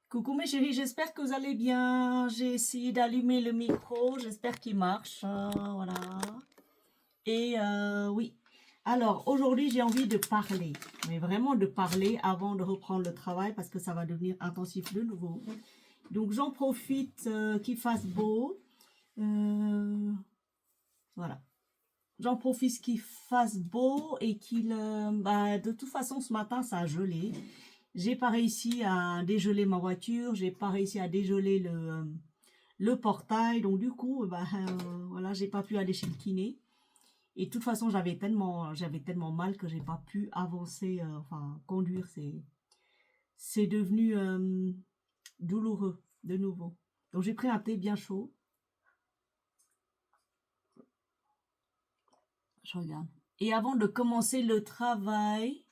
Coucou mes chéris, j'espère que vous allez bien. J'ai essayé d'allumer le micro, j'espère qu'il marche. Voilà. Et oui. Alors aujourd'hui j'ai envie de parler, mais vraiment de parler avant de reprendre le travail parce que ça va devenir intensif de nouveau. Donc j'en profite qu'il fasse beau. Voilà. J'en profite qu'il fasse beau et qu'il... de toute façon ce matin ça a gelé. J'ai pas réussi à dégeler ma voiture, j'ai pas réussi à dégeler le portail, donc du coup, voilà, j'ai pas pu aller chez le kiné. Et de toute façon, j'avais tellement mal que j'ai pas pu avancer, enfin, conduire, c'est devenu douloureux de nouveau. Donc j'ai pris un thé bien chaud. Je regarde. Et avant de commencer le travail,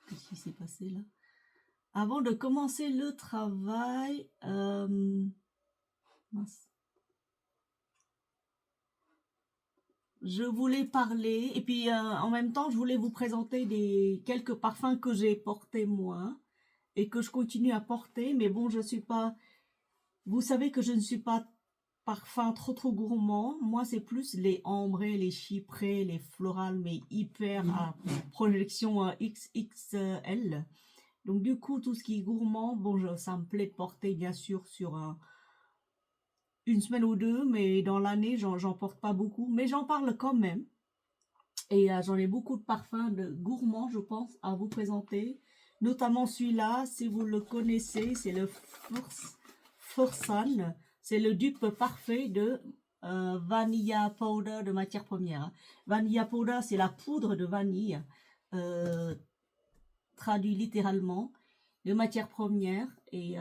qu'est-ce qui s'est passé là? Avant de commencer le travail, mince. Je voulais parler et puis en même temps je voulais vous présenter quelques parfums que j'ai portés moi et que je continue à porter, mais bon, je suis pas, vous savez que je ne suis pas parfum trop gourmand. Moi c'est plus les ambrés, les chyprés, les florales, mais hyper à projection XXL. Donc du coup tout ce qui est gourmand, bon, ça me plaît de porter bien sûr sur une semaine ou deux, mais dans l'année j'en porte pas beaucoup, mais j'en parle quand même. Et j'en ai beaucoup de parfums de gourmands, je pense, à vous présenter. Notamment celui-là, si vous le connaissez, c'est le Forsan. C'est le dupe parfait de Vanilla Powder de matière première. Vanilla Powder, c'est la poudre de vanille, traduit littéralement, de matière première. Et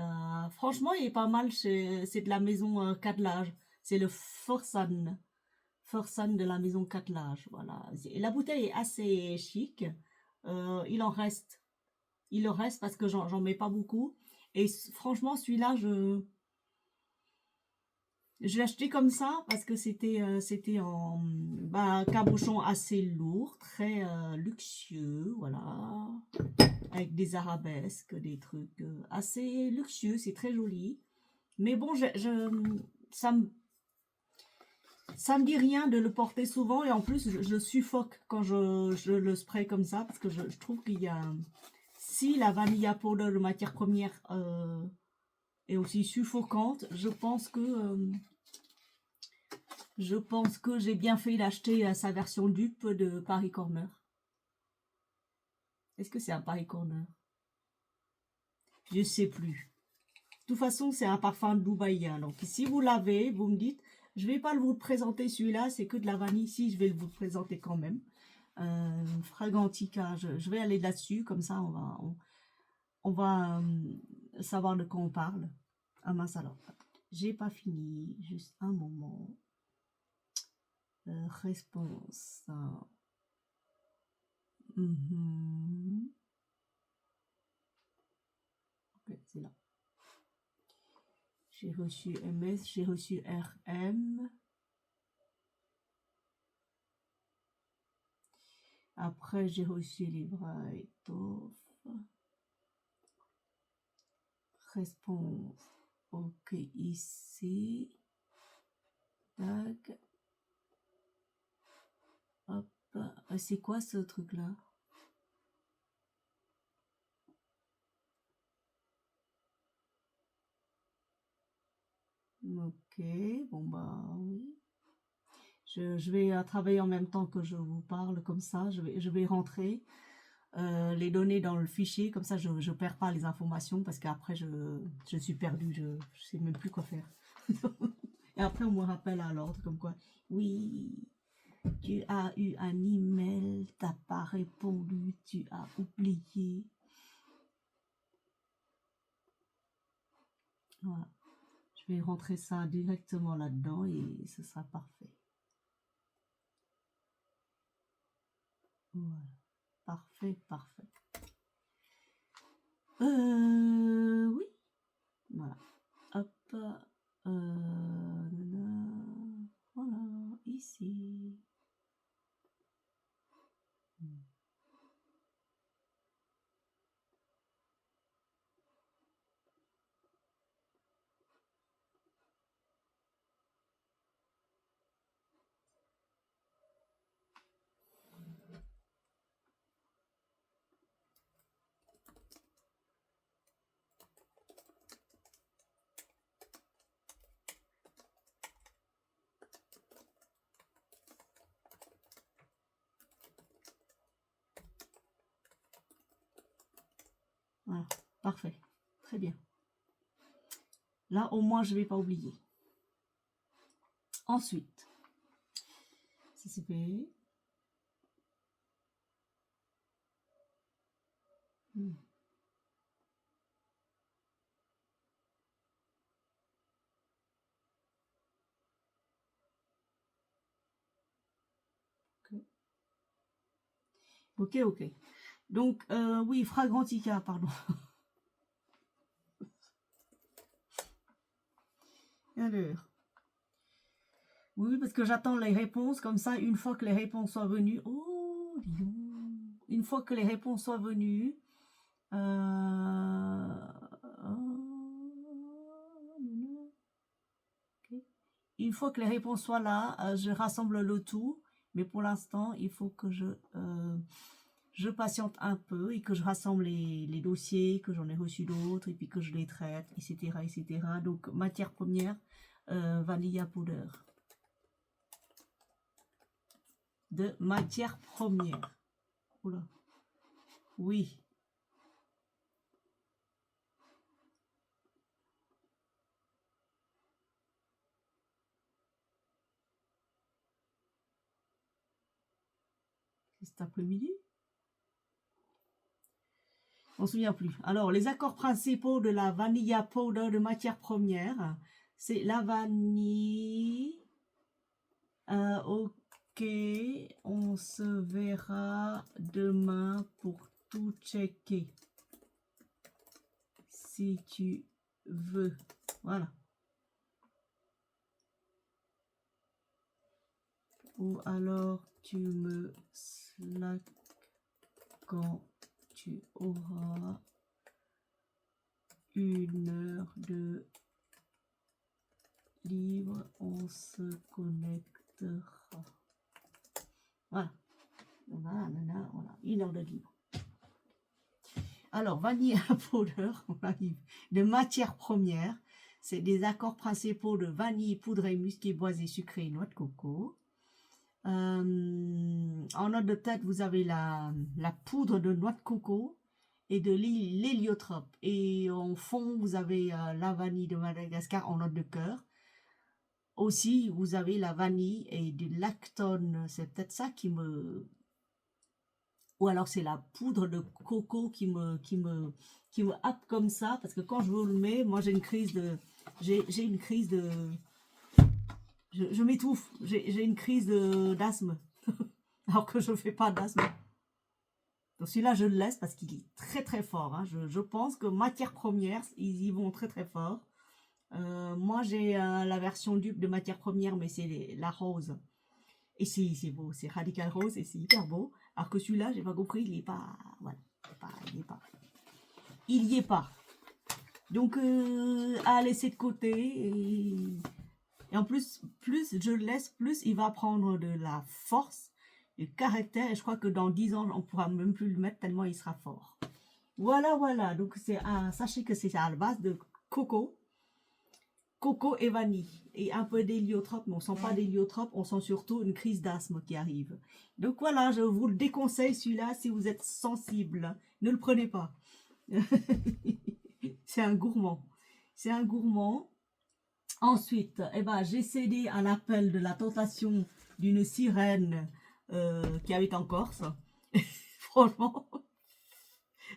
franchement, il est pas mal. C'est de la maison Cadlage. C'est le Forsan. Forsan de la maison Cattelage, voilà. Et la bouteille est assez chic. Il en reste. Il en reste parce que j'en mets pas beaucoup. Et franchement, celui-là, je l'ai acheté comme ça parce que c'était en cabochon assez lourd, très luxueux, voilà. Avec des arabesques, des trucs assez luxueux, c'est très joli. Mais bon, ça me dit rien de le porter souvent et en plus je suffoque quand je le spray comme ça parce que je trouve qu'il y a, si la vanilla powder de matière première est aussi suffocante, je pense que j'ai bien fait d'acheter sa version dupe de Paris Corner. Est-ce que c'est un Paris Corner? Je sais plus. De toute façon, c'est un parfum dubaïen. Donc si vous l'avez, vous me dites. Je vais pas vous le présenter celui-là, c'est que de la vanille. Si, je vais vous le présenter quand même. Fragrantica, je vais aller là-dessus, comme ça on va savoir de quoi on parle. Ah mince alors, j'ai pas fini, juste un moment. Réponse. Ok, c'est là. J'ai reçu MS, j'ai reçu RM. Après, j'ai reçu les Braithoff. Réponse. Ok, ici. Tac. Hop. C'est quoi ce truc-là? Ok, bon bah oui. Je vais travailler en même temps que je vous parle, comme ça, je vais rentrer les données dans le fichier, comme ça je perds pas les informations, parce qu'après je suis perdue, je sais même plus quoi faire. Et après on me rappelle à l'ordre, comme quoi, oui, tu as eu un email, t'as pas répondu, tu as oublié. Voilà. Je vais rentrer ça directement là-dedans et ce sera parfait. Voilà. Parfait, parfait. Oui. Voilà. Hop. Voilà. Ici. Voilà, parfait. Très bien. Là, au moins, je ne vais pas oublier. Ensuite, ça c'est fait. Ok, ok. Donc, oui, Fragrantica, pardon. Alors, oui, parce que j'attends les réponses, comme ça, une fois que les réponses soient venues, oh, dis donc. Une fois que les réponses soient venues, une fois que les réponses soient là, je rassemble le tout, mais pour l'instant, il faut que je patiente un peu et que je rassemble les dossiers, que j'en ai reçu d'autres, et puis que je les traite, etc., etc. Donc, matière première, vanilla powder. De matière première. Oula. Oui. C'est cet après-midi? On ne se souvient plus. Alors, les accords principaux de la vanilla powder de matière première, c'est la vanille. Ok, on se verra demain pour tout checker. Si tu veux. Voilà. Ou alors tu me slack quand tu auras 1 heure de libre, on se connectera. Voilà. Voilà, 1 heure de libre. Alors, vanilla powder, on arrive, de matière première, c'est des accords principaux de vanille, poudre et musqué boisé sucré et noix de coco. En note de tête, vous avez la poudre de noix de coco et de l'héliotrope. Et en fond, vous avez la vanille de Madagascar en note de cœur. Aussi, vous avez la vanille et du lactone. C'est peut-être ça qui me... Ou alors c'est la poudre de coco qui me happe comme ça. Parce que quand je vous le mets, moi j'ai une crise de... J'ai une crise de... Je m'étouffe. J'ai une crise d'asthme. Alors que je ne fais pas d'asthme. Donc celui-là, je le laisse parce qu'il est très très fort. Hein. Je pense que matière première, ils y vont très très fort. Moi, j'ai la version dupe de matière première, mais c'est la rose. Et c'est beau, c'est radical rose et c'est hyper beau. Alors que celui-là, j'ai pas compris, il est pas... Voilà, il y est pas. Donc, à laisser de côté. Et en plus je le laisse, plus il va prendre de la force, du caractère. Et je crois que dans 10 ans, on pourra même plus le mettre tellement il sera fort. Voilà. Donc, sachez que c'est à la base de coco et vanille et un peu d'héliotrope, mais on sent pas d'héliotrope, on sent surtout une crise d'asthme qui arrive. Donc voilà, je vous le déconseille celui-là si vous êtes sensible, ne le prenez pas. C'est un gourmand. Ensuite, j'ai cédé à l'appel de la tentation d'une sirène qui habite en Corse. Franchement,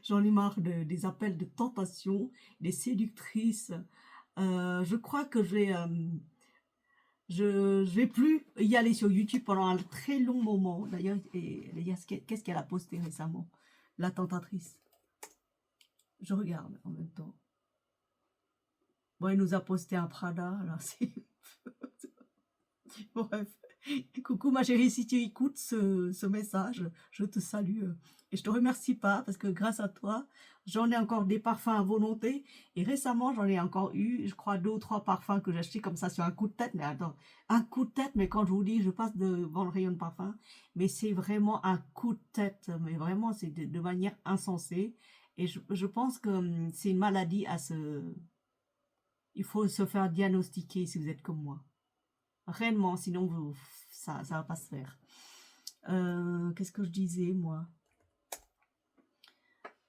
j'en ai marre des appels de tentation, des séductrices. Je crois que je vais plus y aller sur YouTube pendant un très long moment. D'ailleurs, qu'est-ce qu'elle a posté récemment? La tentatrice. Je regarde en même temps. Bon, elle nous a posté un Prada. Là, c'est... Bref. Coucou ma chérie, si tu écoutes ce message, je te salue et je te remercie pas parce que grâce à toi, j'en ai encore des parfums à volonté et récemment j'en ai encore eu, je crois 2 ou 3 parfums que j'ai achetés comme ça sur un coup de tête, mais attends, un coup de tête, mais quand je vous dis, je passe devant le rayon de parfum, mais c'est vraiment un coup de tête, mais vraiment c'est de manière insensée et je pense que c'est une maladie il faut se faire diagnostiquer si vous êtes comme moi. Réellement, sinon ça va pas se faire. Qu'est-ce que je disais, moi?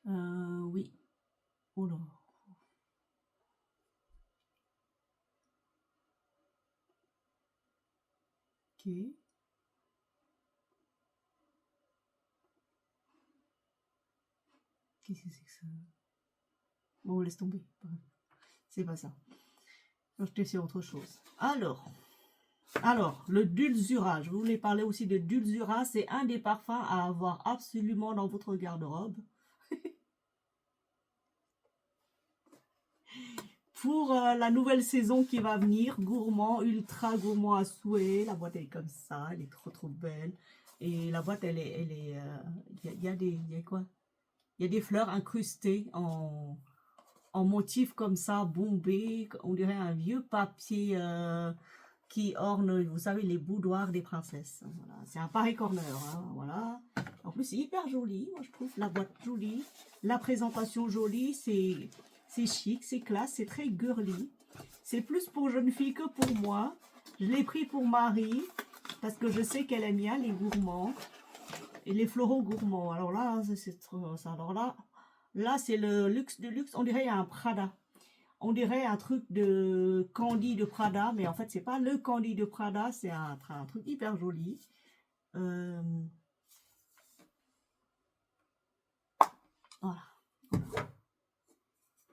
Oui. Ok. Qu'est-ce que c'est que ça? Bon, laisse tomber. C'est pas ça. J'étais sur autre chose. Alors, le Dulzura. Je voulais parler aussi de Dulzura. C'est un des parfums à avoir absolument dans votre garde-robe. Pour la nouvelle saison qui va venir, gourmand, ultra gourmand à souhait. La boîte est comme ça, elle est trop belle. Et la boîte, il y a quoi? Il y a des fleurs incrustées en motif comme ça, bombé, on dirait un vieux papier qui orne, vous savez, les boudoirs des princesses. Voilà. C'est un Paris Corner, hein, voilà. En plus, c'est hyper joli, moi je trouve la boîte jolie, la présentation jolie, c'est chic, c'est classe, c'est très girly. C'est plus pour jeune fille que pour moi. Je l'ai pris pour Marie, parce que je sais qu'elle aime bien les gourmands et les floraux gourmands. Alors là, c'est trop ça. Alors là c'est le luxe du luxe. On dirait un Prada. On dirait un truc de Candy de Prada, mais en fait, c'est pas le Candy de Prada, c'est un truc hyper joli. Voilà.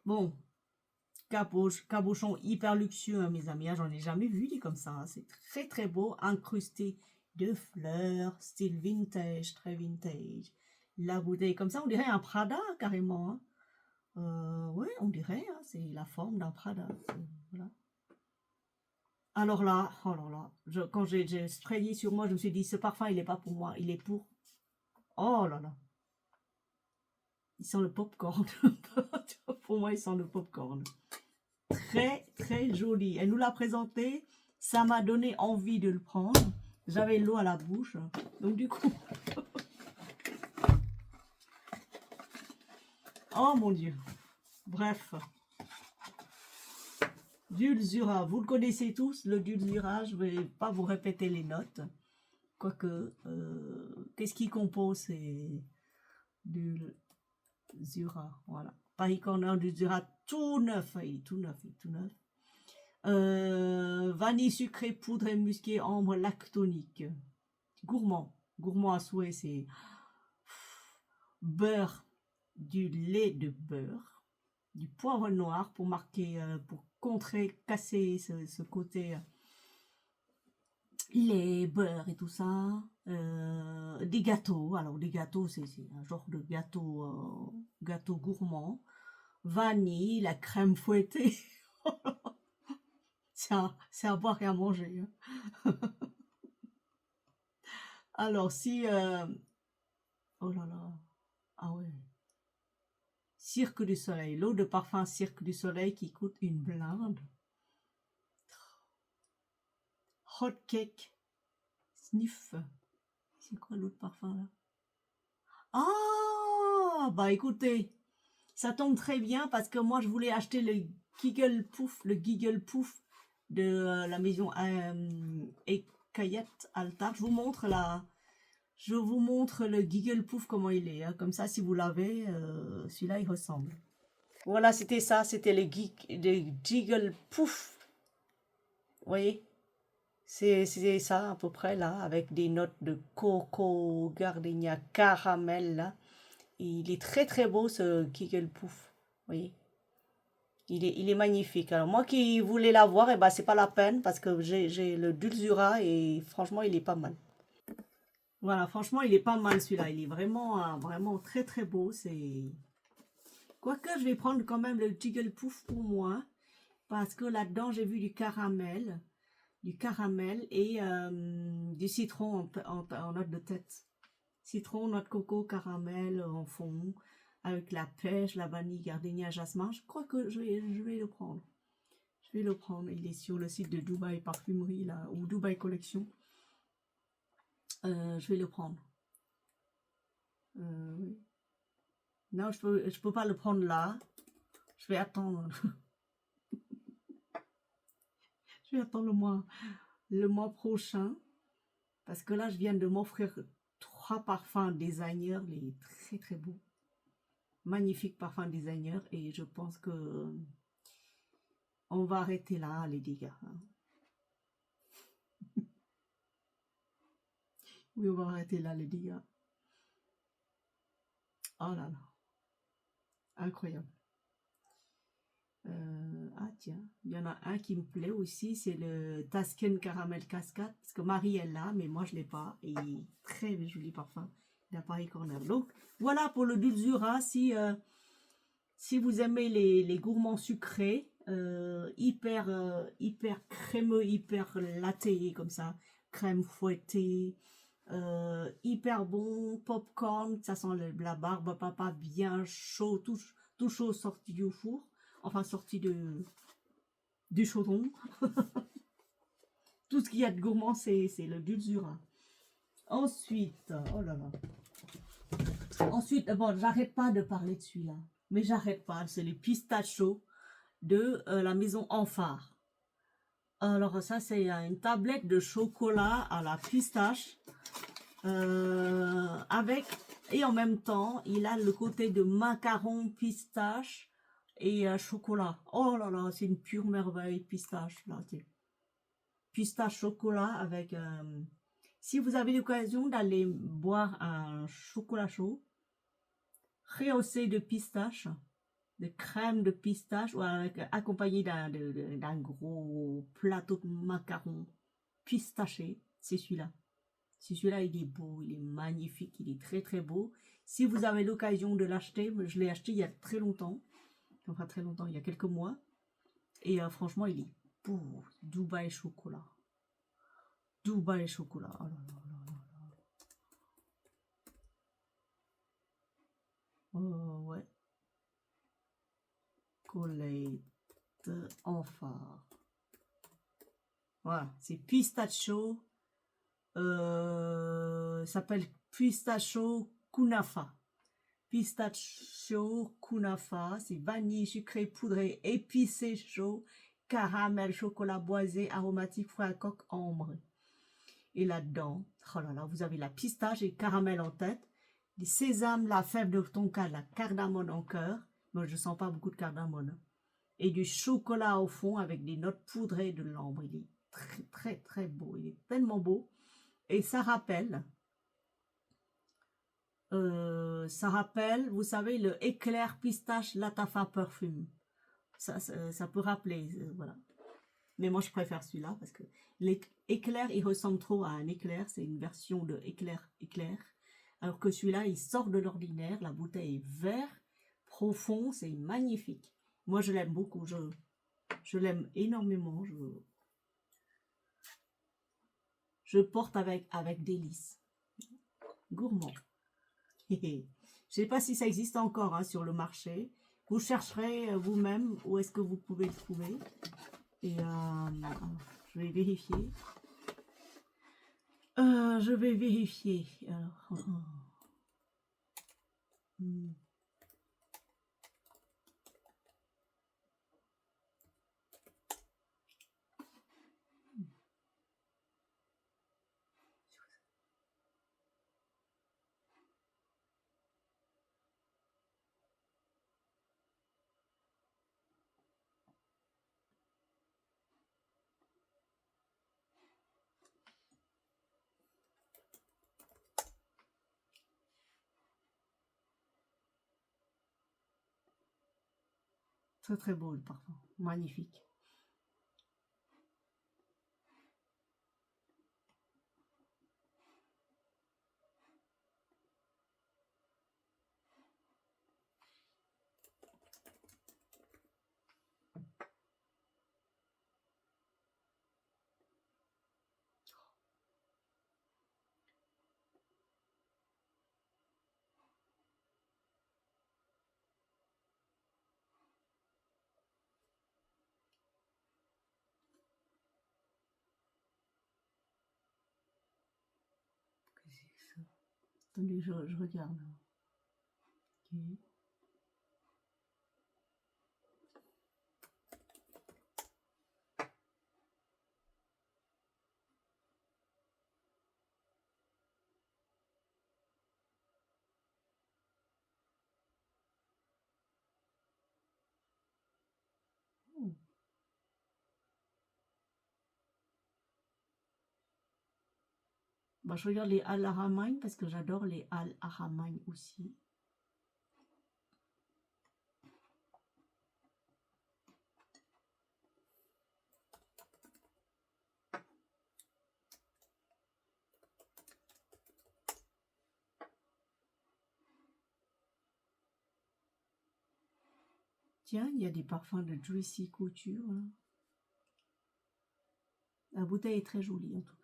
Bon, cabochon hyper luxueux, hein, mes amis. J'en ai jamais vu des comme ça. Hein. C'est très beau, incrusté de fleurs, style vintage, très vintage. La bouteille comme ça, on dirait un Prada carrément. Hein. Ouais, on dirait, hein, c'est la forme d'un Prada. Voilà. Alors là, oh là là, quand j'ai sprayé sur moi, je me suis dit, ce parfum, il n'est pas pour moi, il est pour... Oh là là, il sent le popcorn. Pour moi, il sent le popcorn. Très joli. Elle nous l'a présenté, ça m'a donné envie de le prendre. J'avais l'eau à la bouche, donc du coup... Oh mon Dieu. Bref. Dulzura, vous le connaissez tous, le Dulzura, je ne vais pas vous répéter les notes. Quoique, qu'est-ce qui compose ces Dulzura, voilà. Paris Corner Dulzura, tout neuf, il est tout neuf, vanille sucrée, poudre et musquée, ambre lactonique. Gourmand à souhait, c'est beurre, du lait de beurre, du poivre noir pour marquer, pour casser ce côté lait, beurre et tout ça. Des gâteaux. Alors, des gâteaux, c'est un genre de gâteau gourmand. Vanille, la crème fouettée. C'est à boire et à manger. Hein. Alors, si... oh là là. Ah ouais. Cirque du Soleil. L'eau de parfum Cirque du Soleil qui coûte une blinde. Hot Cake Sniff. C'est quoi l'autre parfum là? Ah, bah écoutez, ça tombe très bien parce que moi je voulais acheter le Giggle Pouf de la maison Ekayet Altar. Je vous montre le Giggle Pouf comment il est. Hein. Comme ça, si vous l'avez, celui-là il ressemble. Voilà, c'était ça, c'était le Giggle Pouf. Vous voyez? C'est ça à peu près là, avec des notes de coco, gardenia, caramel là. Il est très beau ce Giggle Pouf. Vous voyez? Il est magnifique. Alors moi qui voulais l'avoir, et ben c'est pas la peine parce que j'ai le Dulzura et franchement il est pas mal. Voilà, franchement il est pas mal celui-là. Il est vraiment très beau. C'est quoique je vais prendre quand même le Jiggle Pouf pour moi parce que là-dedans j'ai vu du caramel et du citron en note de tête. Citron, noix de coco, caramel en fond, avec la pêche, la vanille, gardenia, jasmin. Je crois que je vais le prendre. Je vais le prendre. Il est sur le site de Dubaï Parfumerie là, ou Dubaï Collection. Je vais le prendre. Oui. Non, je peux pas le prendre là. Je vais attendre. Je vais attendre le mois prochain. Parce que là, je viens de m'offrir 3 parfums designer, les très beaux. Magnifiques parfums designer. Et je pense que on va arrêter là, les dégâts. Hein. Oui, on va arrêter là les dégâts. Oh là là, incroyable. Ah tiens, il y en a un qui me plaît aussi, c'est le Tasken Caramel Cascade, parce que Marie elle l'a, mais moi je l'ai pas, et il est très joli parfum, il a pareil corner. Donc voilà pour le Dulzura, si vous aimez les gourmands sucrés, hyper crémeux, hyper laté comme ça, crème fouettée, hyper bon, popcorn, ça sent la barbe à papa bien chaud, tout chaud sorti du four, enfin sorti du chaudron. Tout ce qu'il y a de gourmand, c'est le Dulzura. Ensuite, oh là là. Ensuite, bon, j'arrête pas de parler de celui-là, mais j'arrête pas, c'est les pistachos de la maison Enfard. Alors ça, c'est une tablette de chocolat à la pistache avec, et en même temps, il a le côté de macaron pistache et chocolat. Oh là là, c'est une pure merveille, pistache. Là, pistache chocolat avec... si vous avez l'occasion d'aller boire un chocolat chaud, rehaussé de pistache, de crème de pistache, ou avec, accompagné d'un gros plateau de macarons pistachés, c'est celui-là. C'est celui-là, il est beau, il est magnifique, il est très très beau. Si vous avez l'occasion de l'acheter, je l'ai acheté il y a très longtemps, enfin très longtemps, il y a quelques mois, et franchement, il est beau. Dubaï chocolat. Dubaï chocolat. Oh là là là là. Oh ouais. Colette Enfard. Voilà, c'est pistachio. S'appelle pistachio kunafa. Pistachio kunafa, c'est vanille sucré poudré épicé chaud, caramel, chocolat boisé, aromatique, fruits à coque, ambre. Et là-dedans, oh là là, vous avez la pistache et caramel en tête, du sésame, la fève de tonka, la cardamone en cœur. Moi, je sens pas beaucoup de cardamone. Et du chocolat au fond avec des notes poudrées de l'ambre. Il est très très très beau. Il est tellement beau. Et ça rappelle, vous savez, le éclair pistache Latafa Perfume. Ça peut rappeler, voilà. Mais moi, je préfère celui-là parce que l'éclair, il ressemble trop à un éclair. C'est une version de éclair. Alors que celui-là, il sort de l'ordinaire. La bouteille est vert, profond, c'est magnifique. Moi, je l'aime beaucoup. Je l'aime énormément. Je porte avec délice. Gourmand. Je sais pas si ça existe encore hein, sur le marché. Vous chercherez vous-même où est-ce que vous pouvez le trouver. Et je vais vérifier. Je vais vérifier. Alors, très très beau le parfum. Magnifique. Attendez, je regarde. Okay. Bah, je regarde les Al-Haramain parce que j'adore les Al-Haramain aussi. Tiens, il y a des parfums de Juicy Couture. Là. La bouteille est très jolie en tout cas.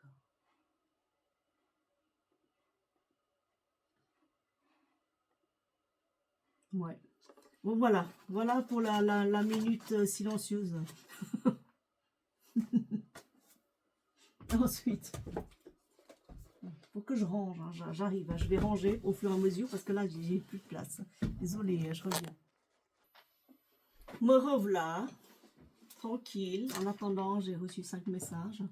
Ouais. Bon, voilà. Voilà pour la minute silencieuse. Ensuite, faut que je range. Hein, j'arrive. Hein, je vais ranger au fur et à mesure parce que là, j'ai plus de place. Désolée, je reviens. Me revoilà. Tranquille. En attendant, j'ai reçu 5 messages.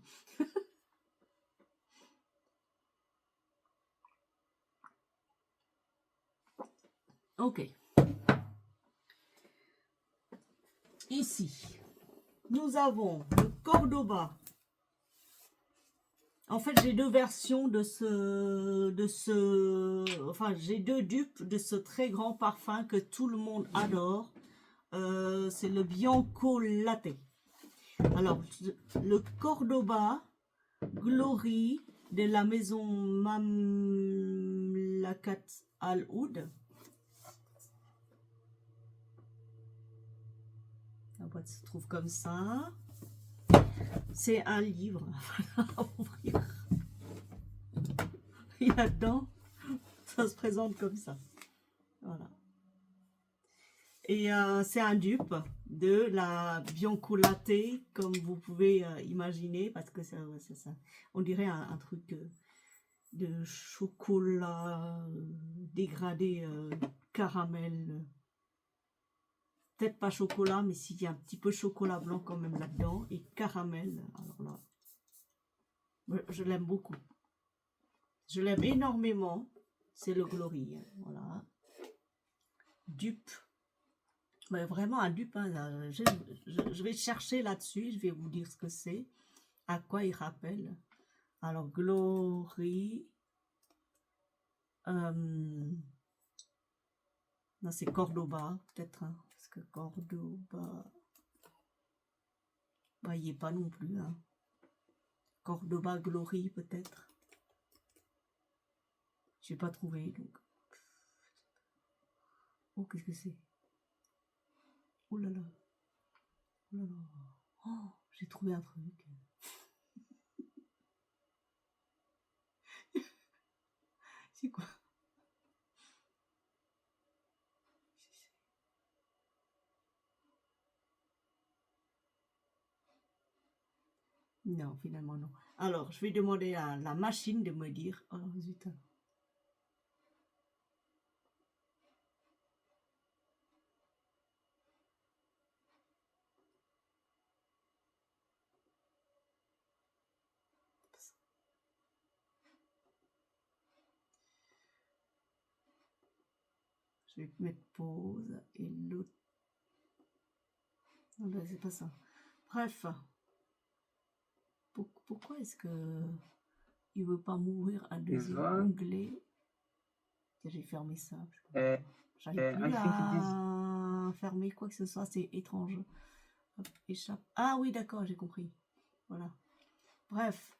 Ok. Ici, nous avons le Cordoba. En fait, j'ai deux versions enfin, j'ai deux dupes de ce très grand parfum que tout le monde adore. C'est le Bianco Latte. Alors, le Cordoba Glory de la maison Mamlakat Al Oud. La boîte se trouve comme ça. C'est un livre à ouvrir. Et là-dedans, ça se présente comme ça. Voilà. Et c'est un dupe de la Bianco Latte, comme vous pouvez imaginer, parce que c'est ça. On dirait un truc de chocolat dégradé, caramel. Peut-être pas chocolat, mais s'il y a un petit peu chocolat blanc quand même là-dedans, et caramel. Alors là, je l'aime beaucoup. Je l'aime énormément. C'est le Glory. Voilà. Dupe. Mais vraiment un dupe. Hein, je vais chercher là-dessus. Je vais vous dire ce que c'est. À quoi il rappelle. Alors, Glory. Non, c'est Cordoba, peut-être. Hein, parce que Cordoba. Bah, il n'y est pas non plus. Hein. Cordoba Glory, peut-être. J'ai pas trouvé. Donc. Oh, qu'est-ce que c'est? Oh là là. Oh là là. Oh, j'ai trouvé un truc. C'est quoi? Non, finalement non. Alors, je vais demander à la machine de me dire. Oh zut. Je vais mettre pause et l'autre. Non, ben, c'est pas ça. Bref. Pourquoi est-ce que il veut pas m'ouvrir un deuxième onglet? J'ai fermé ça. J'arrive plus à fermer quoi que ce soit. C'est étrange. Hop, échappe. Ah oui, d'accord, j'ai compris. Voilà. Bref.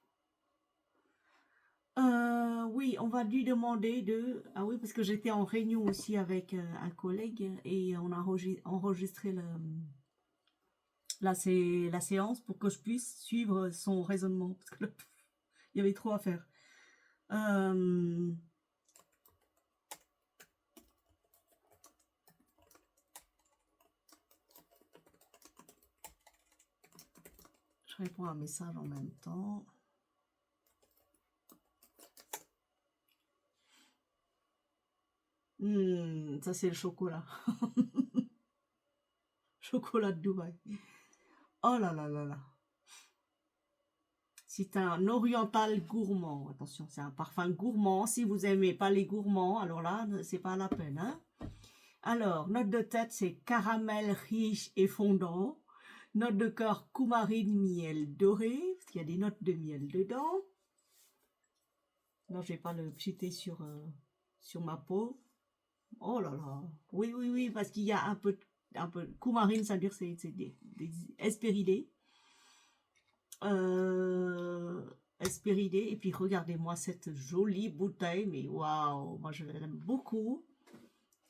Oui, on va lui demander de... Ah oui, parce que j'étais en réunion aussi avec un collègue et on a enregistré la séance pour que je puisse suivre son raisonnement. Parce que là, il y avait trop à faire. Je réponds à un message en même temps. Ça, c'est le chocolat. Chocolat de Dubaï. Oh là là là là. C'est un oriental gourmand. Attention, c'est un parfum gourmand. Si vous n'aimez pas les gourmands, alors là, c'est pas la peine. Hein. Alors, note de tête, c'est caramel riche et fondant. Note de cœur, coumarine, miel doré. Parce qu'il y a des notes de miel dedans. Non, je vais pas le pchiter sur ma peau. Oh là là. Oui, oui, oui, parce qu'il y a un peu. Coumarine, ça veut dire c'est des hespéridés. Euh, Hespéridés. Et puis regardez-moi cette jolie bouteille. Mais waouh, moi je l'aime beaucoup.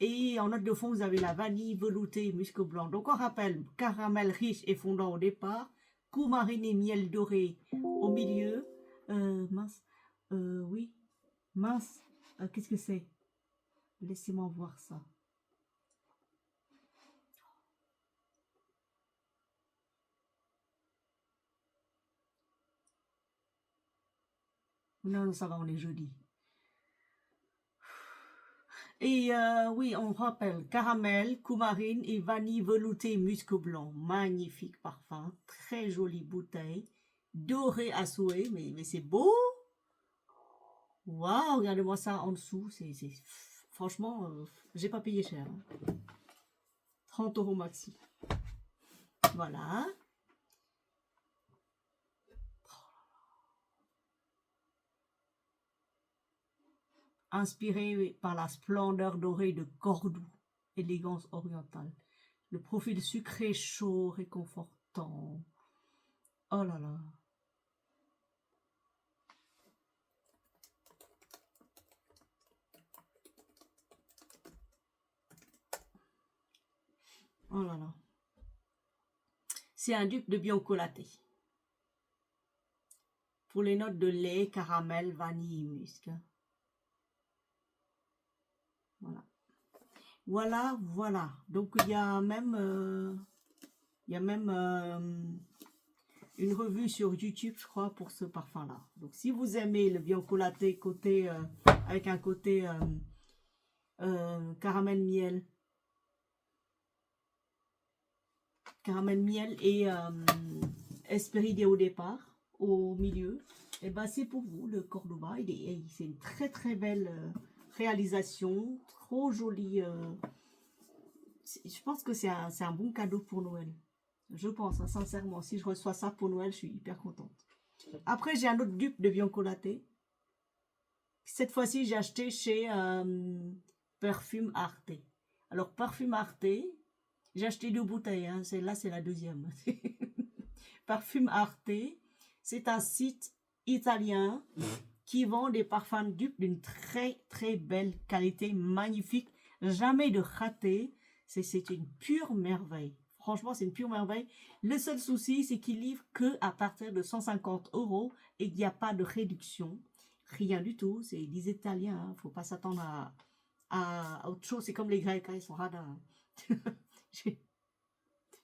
Et en note de fond, vous avez la vanille veloutée et musc blanc. Donc on rappelle, caramel riche et fondant au départ, coumarine et miel doré au milieu. Mince. Oui, mince. Qu'est-ce que c'est? Laissez-moi voir ça. Non, non, ça va, on est jeudi. Et oui, on rappelle caramel, coumarine et vanille veloutée musc blanc. Magnifique parfum, très jolie bouteille, dorée à souhait, mais c'est beau. Waouh, regardez-moi ça en dessous. Franchement, j'ai pas payé cher, hein. 30 € maxi. Voilà. Inspiré par la splendeur dorée de Cordoue, élégance orientale. Le profil sucré chaud, réconfortant. Oh là là. Oh là là. C'est un dupe de biancolaté. Pour les notes de lait, caramel, vanille et musc. Voilà. Voilà, voilà. Donc il y a même, une revue sur YouTube, je crois, pour ce parfum-là. Donc si vous aimez le biancolaté côté, avec un côté caramel miel et Hespéridé au départ, au milieu, et ben c'est pour vous le Cordoba. C'est une très très belle réalisation, trop jolie. Je pense que c'est un bon cadeau pour Noël. Je pense, hein, sincèrement, si je reçois ça pour Noël, je suis hyper contente. Après, j'ai un autre dupe de biancolaté. Cette fois-ci, j'ai acheté chez Parfum Arte. Alors, Parfum Arte, j'ai acheté 2 bouteilles, hein. Celle-là, c'est la deuxième. Parfum Arte, c'est un site italien qui vend des parfums dupes d'une très très belle qualité, magnifique, jamais de raté. C'est une pure merveille. Franchement, c'est une pure merveille. Le seul souci, c'est qu'il livre que à partir de 150 € et qu'il n'y a pas de réduction. Rien du tout. C'est des Italiens. Hein. Faut pas s'attendre à autre chose. C'est comme les Grecs, hein, ils sont radins. Je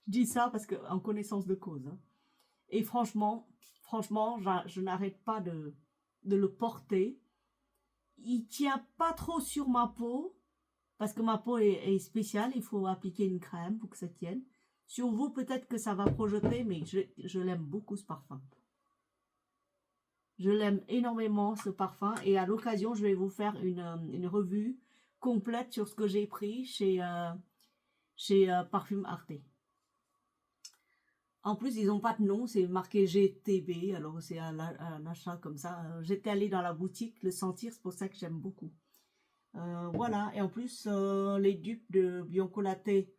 dis ça parce que en connaissance de cause. Hein. Et franchement, je n'arrête pas de le porter. Il tient pas trop sur ma peau parce que ma peau est spéciale. Il faut appliquer une crème pour que ça tienne. Sur vous, peut-être que ça va projeter, mais je l'aime beaucoup ce parfum. Je l'aime énormément ce parfum et à l'occasion, je vais vous faire une revue complète sur ce que j'ai pris chez Parfum Arte. En plus, ils n'ont pas de nom, c'est marqué GTB, alors c'est un achat comme ça. J'étais allée dans la boutique le sentir, c'est pour ça que j'aime beaucoup. Voilà, et en plus, les dupes de Biancolaté,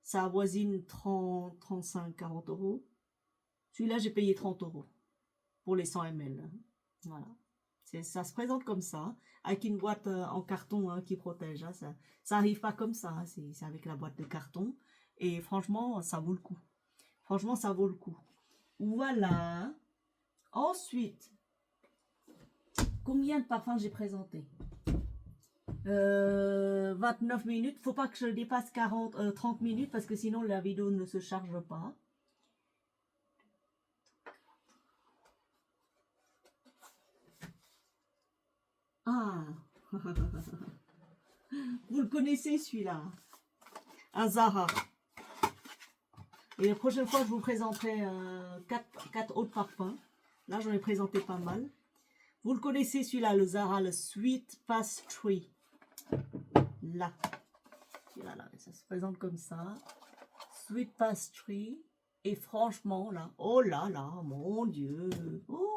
ça avoisine 30, 35, 40 €. Celui-là, j'ai payé 30 € pour les 100 ml. Voilà. Ça se présente comme ça, avec une boîte en carton hein, qui protège. Hein, ça arrive pas comme ça, hein, c'est avec la boîte de carton. Et franchement, ça vaut le coup. Franchement, ça vaut le coup. Voilà. Ensuite, combien de parfums j'ai présenté 29 minutes. Faut pas que je dépasse 30 minutes parce que sinon la vidéo ne se charge pas. Ah, vous le connaissez celui-là. Un Zara. Et la prochaine fois, je vous présenterai 4 autres parfums. Là, j'en ai présenté pas mal. Vous le connaissez celui-là, le Zara, le Sweet Pastry. Là. Voilà, ça se présente comme ça. Sweet Pastry. Et franchement, là, oh là là, mon Dieu. Oh.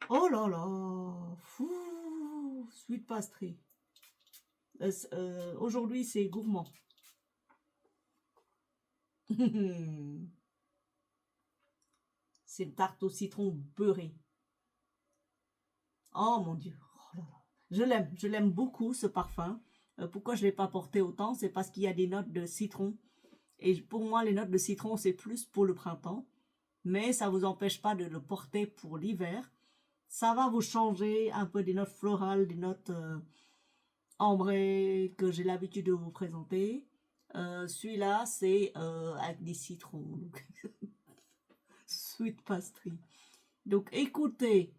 Oh là là. Fou. Sweet pastry. Aujourd'hui, c'est gourmand. C'est une tarte au citron beurré. Oh mon Dieu. Oh là là. Je l'aime beaucoup ce parfum. Pourquoi je ne l'ai pas porté autant? C'est parce qu'il y a des notes de citron. Et pour moi, les notes de citron, c'est plus pour le printemps. Mais ça ne vous empêche pas de le porter pour l'hiver. Ça va vous changer un peu des notes florales, des notes ambrées que j'ai l'habitude de vous présenter. Celui-là, c'est avec des citrons. Donc, sweet pastry. Donc, écoutez,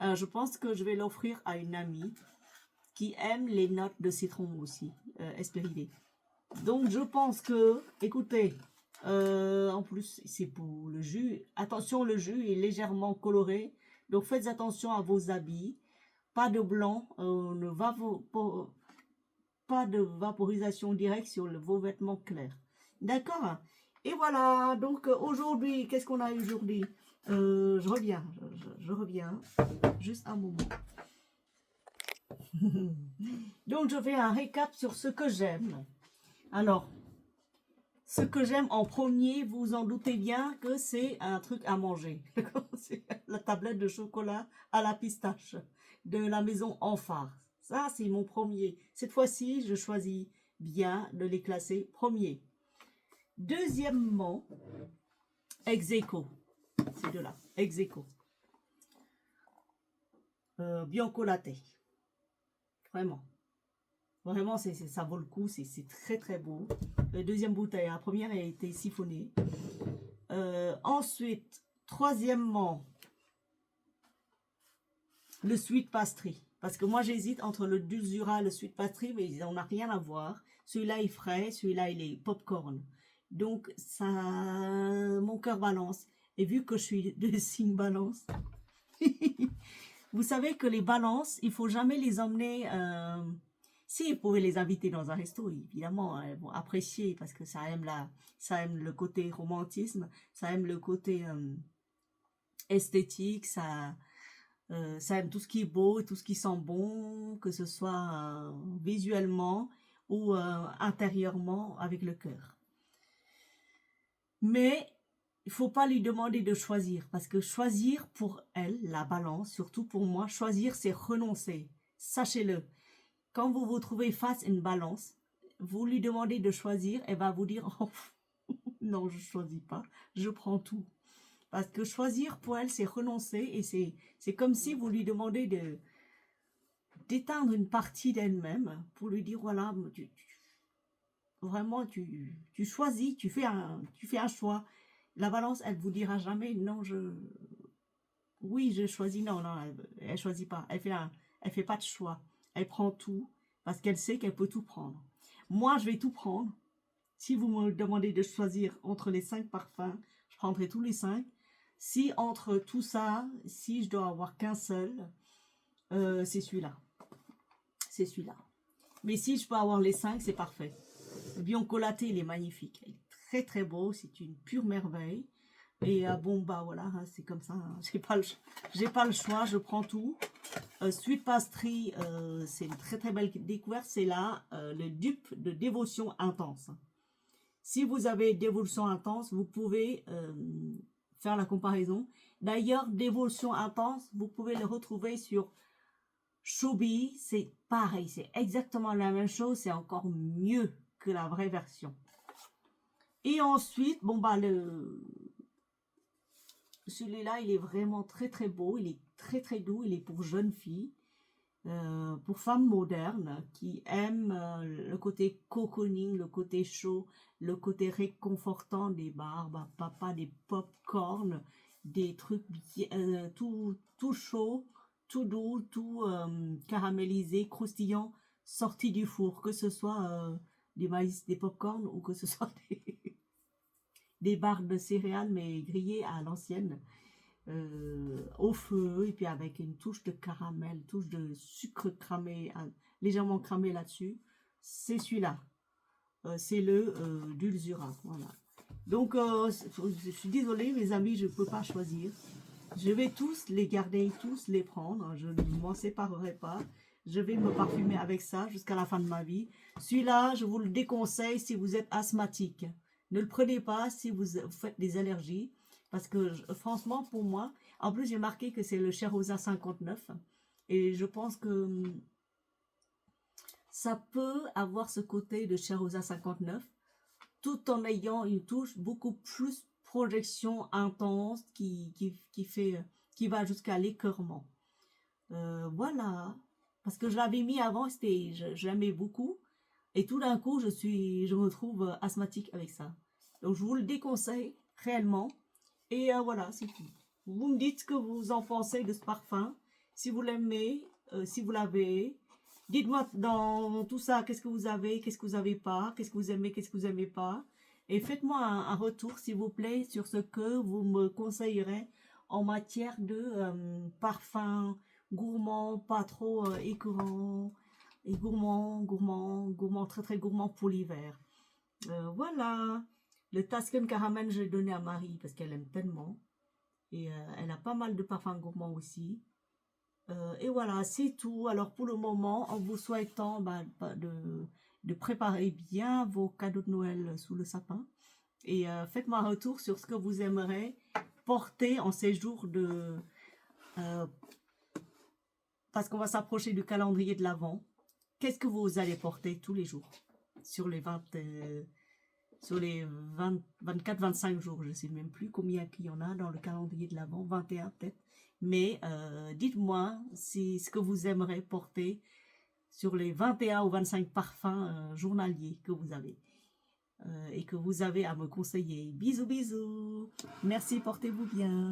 je pense que je vais l'offrir à une amie qui aime les notes de citron aussi, Hespéridée. Donc, je pense que, écoutez, en plus, c'est pour le jus. Attention, le jus est légèrement coloré. Donc, faites attention à vos habits. Pas de blanc, pas de vaporisation directe sur vos vêtements clairs. D'accord? Et voilà, donc aujourd'hui, qu'est-ce qu'on a aujourd'hui? Je reviens, je reviens, juste un moment. Donc je fais un récap sur ce que j'aime. Alors, ce que j'aime en premier, vous en doutez bien que c'est un truc à manger. C'est la tablette de chocolat à la pistache de la maison Enfar. Ça, c'est mon premier. Cette fois-ci, je choisis bien de les classer premier. Deuxièmement, ex-aequo. Ces deux-là, ex-aequo. Bianco latte. Vraiment. Vraiment, ça vaut le coup. C'est très, très beau. Deuxième bouteille. La première a été siphonnée. Ensuite, troisièmement, le sweet pastry. Parce que moi, j'hésite entre le dulzura et le sweet pastry, mais ils n'ont rien à voir. Celui-là est frais, celui-là, il est popcorn. Donc, ça, mon cœur balance. Et vu que je suis de signe balance, vous savez que les balances, il faut jamais les emmener... si vous pouvez les inviter dans un resto, évidemment, elles vont apprécier parce que ça aime le côté romantisme, ça aime le côté esthétique, ça aime tout ce qui est beau et tout ce qui sent bon, que ce soit visuellement ou intérieurement avec le cœur. Mais il ne faut pas lui demander de choisir, parce que choisir pour elle, la balance, surtout pour moi, choisir c'est renoncer. Sachez-le, quand vous vous trouvez face à une balance, vous lui demandez de choisir, elle va vous dire oh, non, je ne choisis pas, je prends tout. Parce que choisir pour elle, c'est renoncer et c'est comme si vous lui demandez d'éteindre une partie d'elle-même pour lui dire voilà, vraiment, tu choisis, tu fais un choix. La balance, elle vous dira jamais non, oui, je choisis, non, elle choisit pas. Elle fait pas de choix. Elle prend tout parce qu'elle sait qu'elle peut tout prendre. Moi, je vais tout prendre. Si vous me demandez de choisir entre les 5 parfums, je prendrai tous les 5. Si entre tout ça, si je dois avoir qu'un seul, c'est celui-là. C'est celui-là. Mais si je peux avoir les 5, c'est parfait. Le Bianco latte, il est magnifique. Il est très très beau. C'est une pure merveille. Et bon, bah voilà, hein, c'est comme ça. Hein. J'ai pas le choix, je prends tout. Sweet Pastry, c'est une très très belle découverte. C'est là le dupe de Dévotion Intense. Si vous avez Dévotion Intense, vous pouvez faire la comparaison. D'ailleurs, Dévotion Intense, vous pouvez le retrouver sur Showbee. C'est pareil, c'est exactement la même chose. C'est encore mieux que la vraie version. Et ensuite, bon bah celui-là, il est vraiment très très beau. Il est très très doux. Il est pour jeunes filles. Pour femmes modernes qui aiment le côté cocooning, le côté chaud, le côté réconfortant des barbes à papa, des pop-corn, des trucs tout chaud, tout doux, tout caramélisé, croustillant, sorti du four, que ce soit des maïs, des pop-corn ou que ce soit des barres de céréales mais grillées à l'ancienne. Au feu et puis avec une touche de caramel, touche de sucre cramé, légèrement cramé là-dessus. C'est celui-là. C'est le Dulzura. Voilà. Donc, je suis désolée, mes amis, je ne peux pas choisir. Je vais tous les garder, tous les prendre. Je ne m'en séparerai pas. Je vais me parfumer avec ça jusqu'à la fin de ma vie. Celui-là, je vous le déconseille si vous êtes asthmatique. Ne le prenez pas si vous faites des allergies. Parce que franchement, pour moi, en plus j'ai marqué que c'est le Cherosa 59. Et je pense que ça peut avoir ce côté de Cherosa 59 tout en ayant une touche beaucoup plus projection intense qui va jusqu'à l'écœurement. Voilà. Parce que je l'avais mis avant, je l'aimais beaucoup. Et tout d'un coup, je me trouve asthmatique avec ça. Donc, je vous le déconseille réellement. Et voilà, c'est tout. Vous me dites ce que vous en pensez de ce parfum. Si vous l'aimez, si vous l'avez. Dites-moi dans tout ça, qu'est-ce que vous avez, qu'est-ce que vous n'avez pas, qu'est-ce que vous aimez, qu'est-ce que vous n'aimez pas. Et faites-moi un retour, s'il vous plaît, sur ce que vous me conseillerez en matière de parfum gourmand, pas trop écœurant, et gourmand, très très gourmand pour l'hiver. Voilà. Le Tuscan Caramel, je l'ai donné à Marie parce qu'elle aime tellement. Et elle a pas mal de parfums gourmands aussi. Et voilà, c'est tout. Alors pour le moment, en vous souhaitant de préparer bien vos cadeaux de Noël sous le sapin. Et faites-moi un retour sur ce que vous aimeriez porter en ces jours de... parce qu'on va s'approcher du calendrier de l'Avent. Qu'est-ce que vous allez porter tous les jours sur les 24-25 jours, je ne sais même plus combien il y en a dans le calendrier de l'Avent, 21 peut-être. Mais dites-moi si ce que vous aimeriez porter sur les 21 ou 25 parfums journaliers que vous avez et que vous avez à me conseiller. Bisous, bisous. Merci, portez-vous bien.